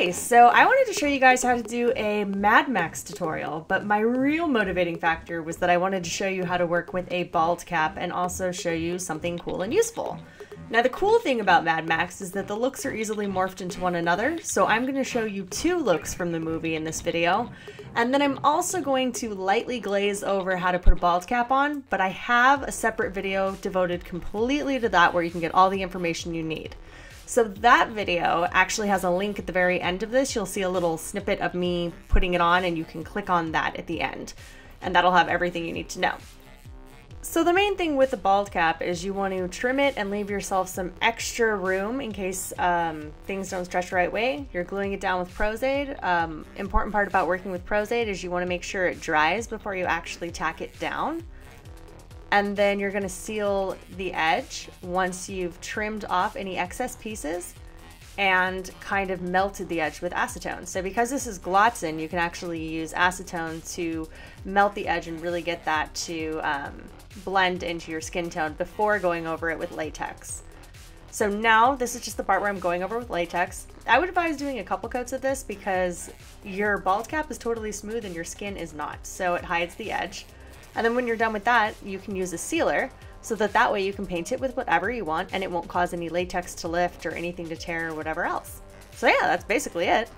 Okay, so I wanted to show you guys how to do a Mad Max tutorial, but my real motivating factor was that I wanted to show you how to work with a bald cap and also show you something cool and useful. Now the cool thing about Mad Max is that the looks are easily morphed into one another, so I'm going to show you two looks from the movie in this video, and then I'm also going to lightly glaze over how to put a bald cap on, but I have a separate video devoted completely to that where you can get all the information you need. So that video actually has a link at the very end of this. You'll see a little snippet of me putting it on and you can click on that at the end. And that'll have everything you need to know. So the main thing with the bald cap is you want to trim it and leave yourself some extra room in case things don't stretch the right way. You're gluing it down with Pros-Aid. Important part about working with Pros-Aid is you want to make sure it dries before you actually tack it down. And then you're going to seal the edge once you've trimmed off any excess pieces and kind of melted the edge with acetone. So because this is Glotzin, you can actually use acetone to melt the edge and really get that to blend into your skin tone before going over it with latex. So now this is just the part where I'm going over with latex. I would advise doing a couple coats of this because your bald cap is totally smooth and your skin is not, so it hides the edge. And then when you're done with that, you can use a sealer so that way you can paint it with whatever you want and it won't cause any latex to lift or anything to tear or whatever else. So yeah, that's basically it.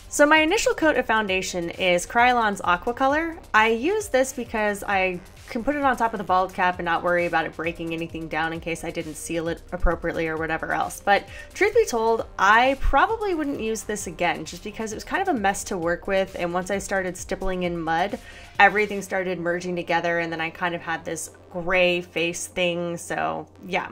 So my initial coat of foundation is Krylon's Aqua Color. I use this because I can put it on top of the bald cap and not worry about it breaking anything down in case I didn't seal it appropriately or whatever else. But truth be told, I probably wouldn't use this again just because it was kind of a mess to work with, and once I started stippling in mud, everything started merging together and then I kind of had this gray face thing, so yeah.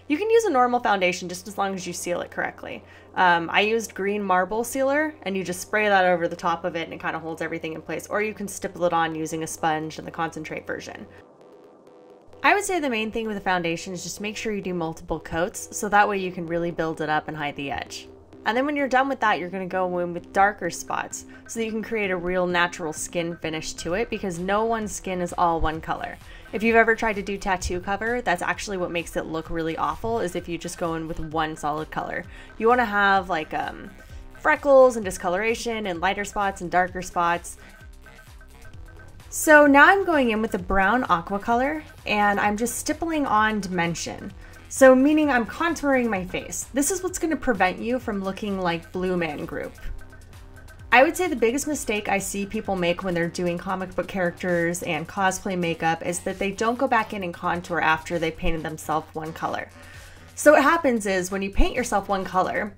You can use a normal foundation just as long as you seal it correctly. I used green marble sealer and you just spray that over the top of it and it kind of holds everything in place, or you can stipple it on using a sponge in the concentrate version. I would say the main thing with the foundation is just make sure you do multiple coats so that way you can really build it up and hide the edge. And then when you're done with that, you're going to go in with darker spots so that you can create a real natural skin finish to it, because no one's skin is all one color. If you've ever tried to do tattoo cover, that's actually what makes it look really awful, is if you just go in with one solid color. You want to have like freckles and discoloration and lighter spots and darker spots. So now I'm going in with the brown aqua color and I'm just stippling on dimension. So meaning I'm contouring my face. This is what's going to prevent you from looking like Blue Man Group. I would say the biggest mistake I see people make when they're doing comic book characters and cosplay makeup is that they don't go back in and contour after they painted themselves one color. So what happens is when you paint yourself one color,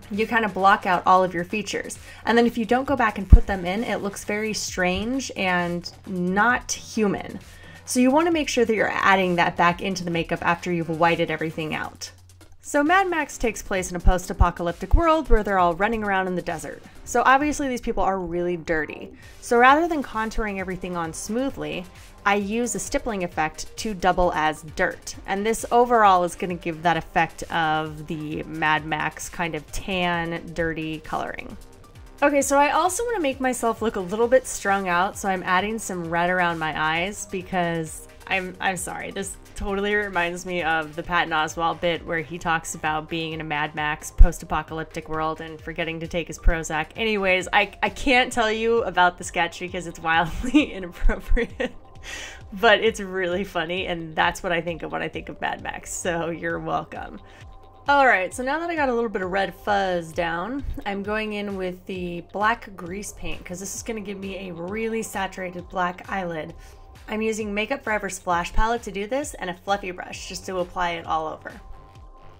you kind of block out all of your features. And then if you don't go back and put them in, it looks very strange and not human. So you want to make sure that you're adding that back into the makeup after you've whited everything out. So Mad Max takes place in a post-apocalyptic world where they're all running around in the desert. So obviously these people are really dirty. So rather than contouring everything on smoothly, I use a stippling effect to double as dirt. And this overall is going to give that effect of the Mad Max kind of tan, dirty coloring. Okay, so I also want to make myself look a little bit strung out, so I'm adding some red around my eyes because I'm sorry, this totally reminds me of the Patton Oswalt bit where he talks about being in a Mad Max post-apocalyptic world and forgetting to take his Prozac. Anyways, I can't tell you about the sketch because it's wildly inappropriate, but it's really funny, and that's what I think of when I think of Mad Max, so you're welcome. Alright, so now that I got a little bit of red fuzz down, I'm going in with the black grease paint because this is going to give me a really saturated black eyelid. I'm using Makeup Forever Splash Palette to do this and a fluffy brush just to apply it all over.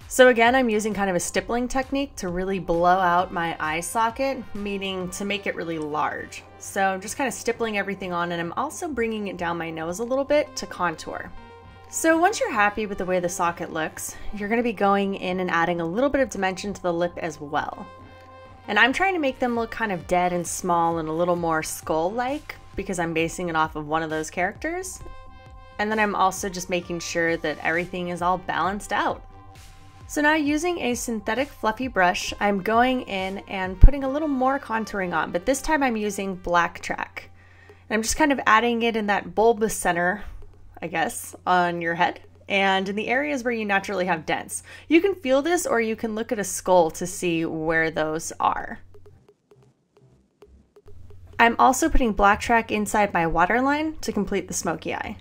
So again, I'm using kind of a stippling technique to really blow out my eye socket, meaning to make it really large. So I'm just kind of stippling everything on, and I'm also bringing it down my nose a little bit to contour. So once you're happy with the way the socket looks, you're going to be going in and adding a little bit of dimension to the lip as well. And I'm trying to make them look kind of dead and small and a little more skull-like because I'm basing it off of one of those characters. And then I'm also just making sure that everything is all balanced out. So now using a synthetic fluffy brush, I'm going in and putting a little more contouring on, but this time I'm using Black Track. And I'm just kind of adding it in that bulbous center, I guess, on your head. and in the areas where you naturally have dents. You can feel this, or you can look at a skull to see where those are. I'm also putting black track inside my waterline to complete the smoky eye.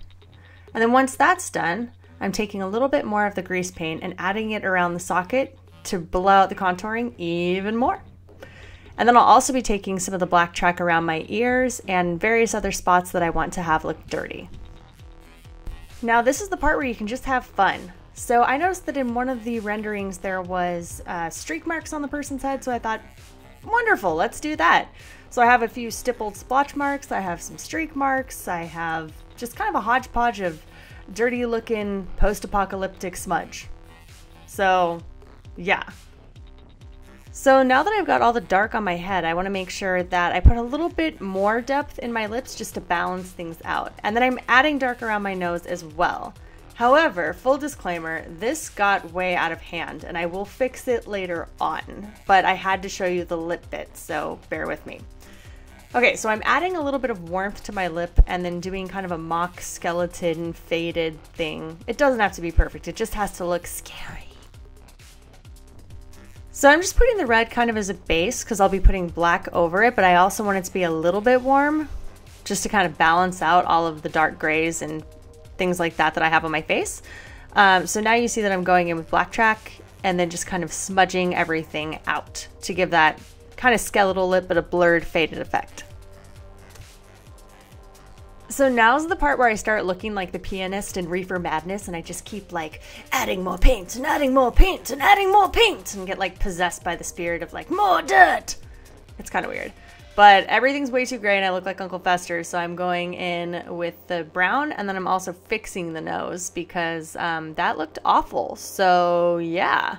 And then once that's done, I'm taking a little bit more of the grease paint and adding it around the socket to blow out the contouring even more. And then I'll also be taking some of the black track around my ears and various other spots that I want to have look dirty. Now this is the part where you can just have fun. So I noticed that in one of the renderings there was streak marks on the person's head, so I thought, wonderful, let's do that. So I have a few stippled splotch marks, I have some streak marks, I have just kind of a hodgepodge of dirty looking post-apocalyptic smudge. So yeah. So now that I've got all the dark on my head, I want to make sure that I put a little bit more depth in my lips just to balance things out. And then I'm adding dark around my nose as well. However, full disclaimer, this got way out of hand and I will fix it later on, but I had to show you the lip bit, so bear with me. Okay, so I'm adding a little bit of warmth to my lip and then doing kind of a mock skeleton faded thing. It doesn't have to be perfect, it just has to look scary. So I'm just putting the red kind of as a base because I'll be putting black over it, but I also want it to be a little bit warm just to kind of balance out all of the dark grays and things like that that I have on my face. So now you see that I'm going in with black track and then just kind of smudging everything out to give that kind of skeletal lip but a blurred faded effect. So now's the part where I start looking like the pianist in Reefer Madness and I just keep like adding more paint and adding more paint and adding more paint and get like possessed by the spirit of like more dirt. It's kind of weird. But everything's way too gray and I look like Uncle Fester, so I'm going in with the brown and then I'm also fixing the nose because that looked awful. So yeah.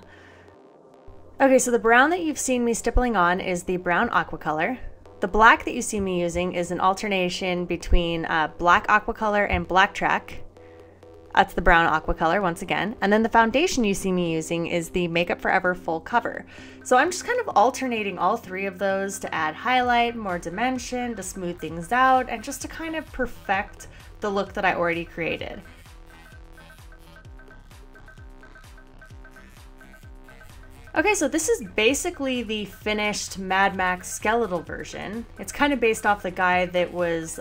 Okay, so the brown that you've seen me stippling on is the brown aqua color. The black that you see me using is an alternation between black aqua color and black track. That's the brown aqua color once again. And then the foundation you see me using is the Makeup Forever full cover. So I'm just kind of alternating all three of those to add highlight, more dimension, to smooth things out, and just to kind of perfect the look that I already created. Okay, so this is basically the finished Mad Max skeletal version. It's kind of based off the guy that was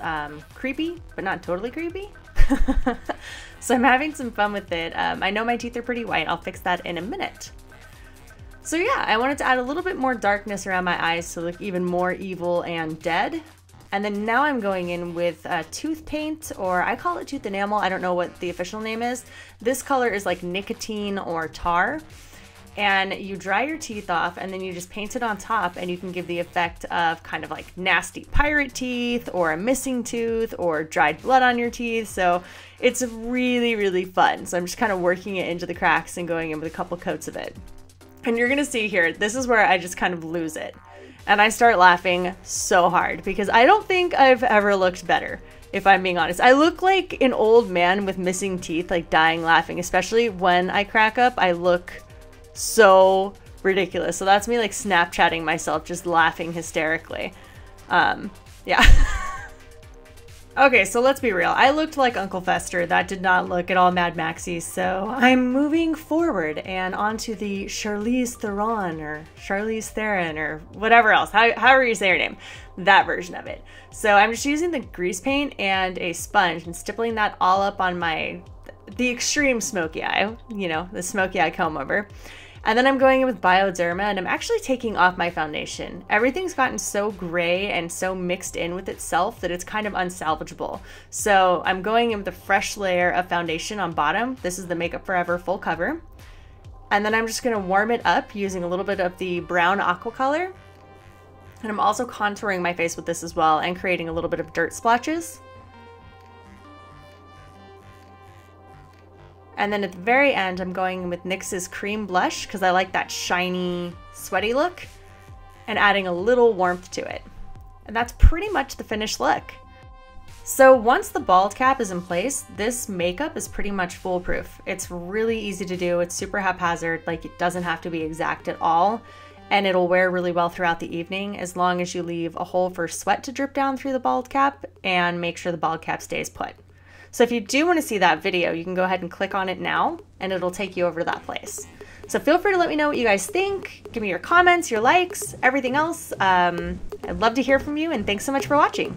creepy, but not totally creepy. So I'm having some fun with it. I know my teeth are pretty white. I'll fix that in a minute. So yeah, I wanted to add a little bit more darkness around my eyes to look even more evil and dead. And then now I'm going in with tooth paint, or I call it tooth enamel. I don't know what the official name is. This color is like nicotine or tar. And you dry your teeth off and then you just paint it on top and you can give the effect of kind of like nasty pirate teeth or a missing tooth or dried blood on your teeth. So it's really, really fun. So I'm just kind of working it into the cracks and going in with a couple coats of it. And you're gonna see here, this is where I just kind of lose it. And I start laughing so hard because I don't think I've ever looked better, if I'm being honest. I look like an old man with missing teeth, like dying laughing, especially when I crack up. I look so ridiculous. So that's me like Snapchatting myself, just laughing hysterically. Yeah. Okay, so let's be real. I looked like Uncle Fester. That did not look at all Mad Maxy. So I'm moving forward and onto the Charlize Theron or Charlize Theron or whatever else, however you say her name, that version of it. So I'm just using the grease paint and a sponge and stippling that all up on the extreme smoky eye, you know, the smoky eye comb over. And then I'm going in with Bioderma and I'm actually taking off my foundation. Everything's gotten so gray and so mixed in with itself that it's kind of unsalvageable. So I'm going in with a fresh layer of foundation on bottom. This is the Makeup Forever full cover. And then I'm just gonna warm it up using a little bit of the brown aqua color. And I'm also contouring my face with this as well and creating a little bit of dirt splotches. And then at the very end, I'm going with NYX's Cream Blush because I like that shiny, sweaty look and adding a little warmth to it. And that's pretty much the finished look. So once the bald cap is in place, this makeup is pretty much foolproof. It's really easy to do. It's super haphazard, like it doesn't have to be exact at all. And it'll wear really well throughout the evening as long as you leave a hole for sweat to drip down through the bald cap and make sure the bald cap stays put. So if you do want to see that video, you can go ahead and click on it now and it'll take you over to that place. So feel free to let me know what you guys think. Give me your comments, your likes, everything else. I'd love to hear from you, and thanks so much for watching.